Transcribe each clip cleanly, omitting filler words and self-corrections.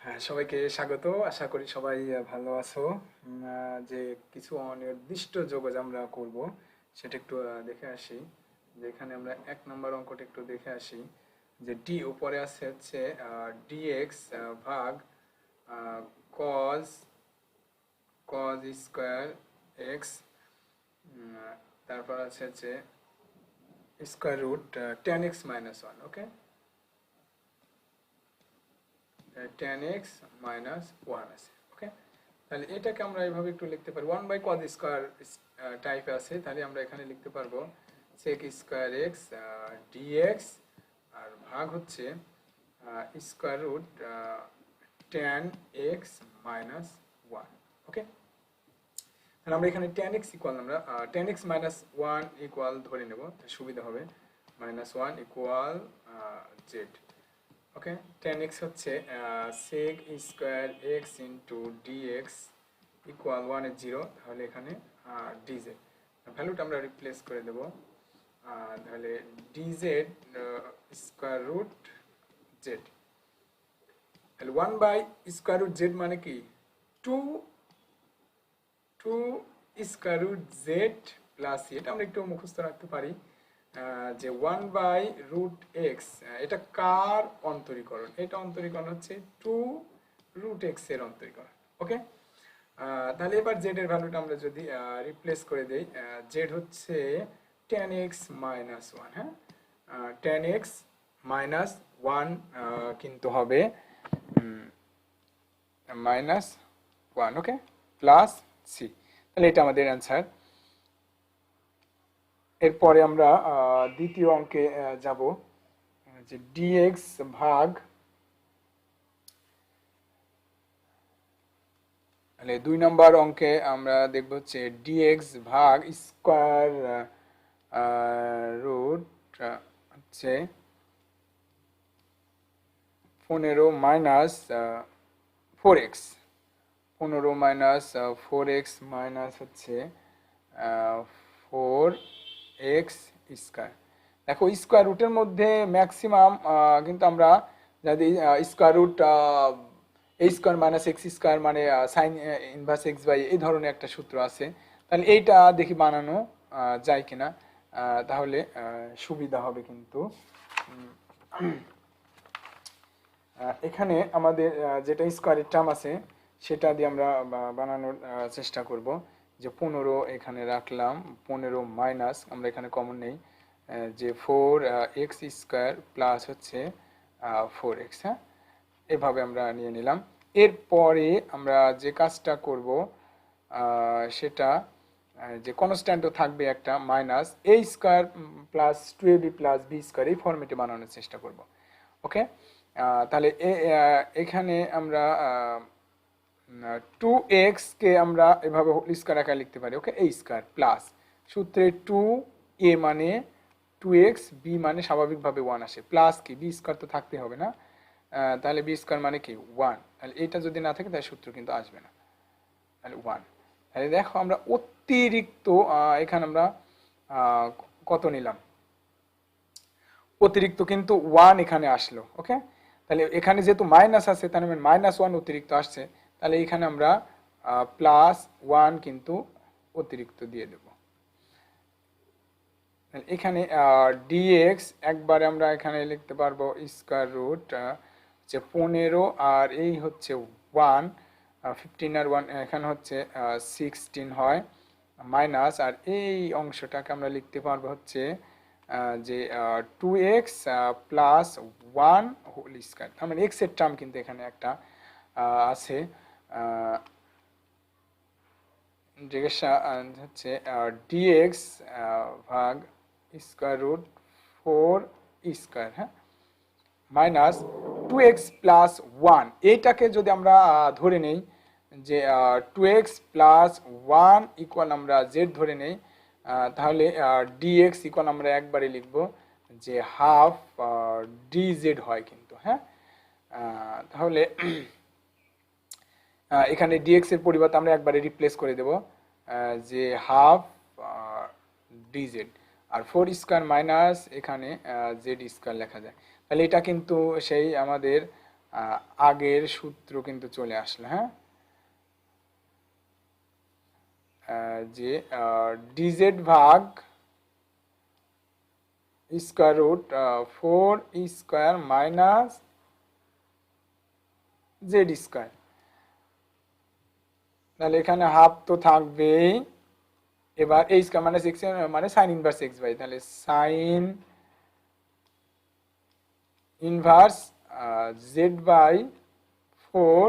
হ্যাঁ, সবাইকে স্বাগত। আশা করি সবাই ভালো আছো। যে কিছু অনির্দিষ্ট যোগ আমরা করব সেটা একটু দেখে আসি। যে এখানে আমরা 1 নম্বর অঙ্কটা একটু দেখে আসি। যে ডি উপরে আছে হচ্ছে ডিএক্স ভাগ কজ কজ স্কোয়ার এক্স, তারপর আছে হচ্ছে square root ten x minus one. Okay, ten x minus one আছে। ওকে, তাহলে এটাকে আমরা এভাবে একটু লিখতে পারি, ওয়ান বাই কজ স্কোয়ার টাইপে আছে, তাহলে আমরা এখানে লিখতে পারবো সেক স্কোয়ার এক্স ডিএক্স আর ভাগ হচ্ছে square root ten x minus one. Okay, তাহলে আমরা এখানে টেন এক্স ইকুয়াল আমরা ten x minus one equal ধরে নেব, সুবিধা হবে। Minus one equal z. Okay, ten x হচ্ছে sec square x into dx equal ওয়ানের জিরো, তাহলে এখানে ডিজেড ভ্যালুটা আমরা রিপ্লেস করে দেব। তাহলে ডিজেড স্কোয়ার রুট জেড, তাহলে one by square root z মানে কি two two square root z plus c. এটা আমরা একটু মুখস্থ রাখতে পারি যে ওয়ান বাই রুট এক্স, এটা কার অন্তরীকরণ? এটা অন্তরীকরণ হচ্ছে টু রুট এক্স এর অন্তরীকরণ। ওকে, তাহলে এবার জেড এর ভ্যালুটা আমরা যদি রিপ্লেস করে দেই, জেড হচ্ছে টেন এক্স মাইনাস ওয়ান। হ্যাঁ, টেন এক্স মাইনাস ওয়ান কিন্তু হবে মাইনাস ওয়ান। ওকে, প্লাস সি, তাহলে এটা আমাদের অ্যান্সার। এরপরে আমরা দ্বিতীয় অঙ্কে যাব, যে ডিএক্স ভাগ, তাহলে 2 নম্বর অঙ্কে আমরা দেখব হচ্ছে ডিএক্স ভাগ স্কোয়ার রুট হচ্ছে 15 minus 4x, 15 minus 4x minus হচ্ছে 4x স্কোয়ার। দেখো স্কোয়ার রুটের মধ্যে ম্যাক্সিমাম কিন্তু আমরা যদি স্কোয়ার রুট এ স্কোয়ার মাইনাস এক্স স্কোয়ার মানে সাইন ইনভার্স এক্স বাই এই ধরনের একটা সূত্র আছে, তাহলে এইটা দেখি বানানো যায় কিনা, তাহলে সুবিধা হবে। কিন্তু এখানে আমাদের যেটা স্কোয়ারের টার্ম আছে সেটা দিয়ে আমরা বানানোর চেষ্টা করব। যে 15 এখানে রাখলাম, 15 মাইনাস আমরা এখানে কমন নেই, যে 4x স্কোয়ার প্লাস হচ্ছে 4x। হ্যাঁ, এভাবে আমরা নিয়ে নিলাম। এরপরে আমরা যে কাজটা করব সেটা যে কনস্ট্যান্টও থাকবে একটা minus a square plus 2ab plus b square, এই ফর্মেটে বানানোর চেষ্টা করব। ওকে, তাহলে এখানে আমরা 2x কে আমরা এভাবে হোল স্কোয়ার আকারে লিখতে পারি। ওকে, a স্কোয়ার প্লাস সূত্রে 2a মানে 2x, b মানে স্বাভাবিকভাবে 1 আসে, প্লাস কি b স্কোয়ার তো থাকতে হবে না, তাহলে b স্কোয়ার মানে কি 1, তাহলে এটা যদি না থাকে তাহলে সূত্র কিন্তু আসবে না, তাহলে 1। তাহলে দেখো আমরা অতিরিক্ত এখানে আমরা কত নিলাম, অতিরিক্ত কিন্তু 1 এখানে আসলো। ওকে, তাহলে এখানে যেহেতু মাইনাস আছে তার মানে মাইনাস 1 অতিরিক্ত আসছে, তাহলে এখানে আমরা প্লাস 1 কিন্তু অতিরিক্ত দিয়ে দেব। এখানে ডিএক্স একবারে আমরা এখানে লিখতে পারবো স্কোয়ার রুট যে 15 আর এই হচ্ছে 1, 15 আর 1 এখানে হচ্ছে 16 হয়, মাইনাস আর এই অংশটাকে আমরা লিখতে পারবো হচ্ছে যে 2x প্লাস 1 হোল স্কোয়ার। তার মানে এক্স এর টার্ম কিন্তু এখানে একটা আছে, জিজ্ঞাসা হচ্ছে ডিএক্স ভাগ স্কোয়ার রুট 4 স্কোয়ার, হ্যাঁ, মাইনাস 2x প্লাস 1, এইটাকে যদি আমরা ধরে নেই যে 2x প্লাস 1 ইকুয়াল আমরা জেড ধরে নেই, তাহলে ডিএক্স ইকুয়াল আমরা একবারে লিখব যে হাফ ডিজেড হয় কিন্তু। হ্যাঁ, তাহলে এখানে ডিএক্স এর পরিবর্তে আমরা একবারে রিপ্লেস করে দেব যে হাফ ডিজেড, আর 4 স্কোয়ার মাইনাস এখানে জেড স্কোয়ার লেখা যায়। তাহলে এটা কিন্তু সেই আমাদের আগের সূত্র কিন্তু চলে আসলো। হ্যাঁ, যে ডিজেড ভাগ square root 4 square minus z square. তাহলে এখানে হাফ তো থাকবেই। এবার এই স্কোয়ার মানে এক্স মানে সাইন ইনভার্স এক্স বাই, তাহলে sine inverse z by 4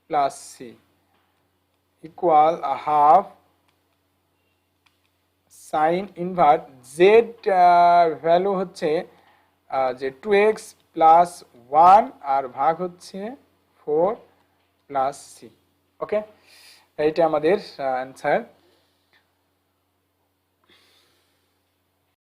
plus c equal half sine inverse z value হচ্ছে যে 2x প্লাস 1 আর ভাগ হচ্ছে 4 প্লাস সি। ওকে, এইটা আমাদের অ্যান্সার।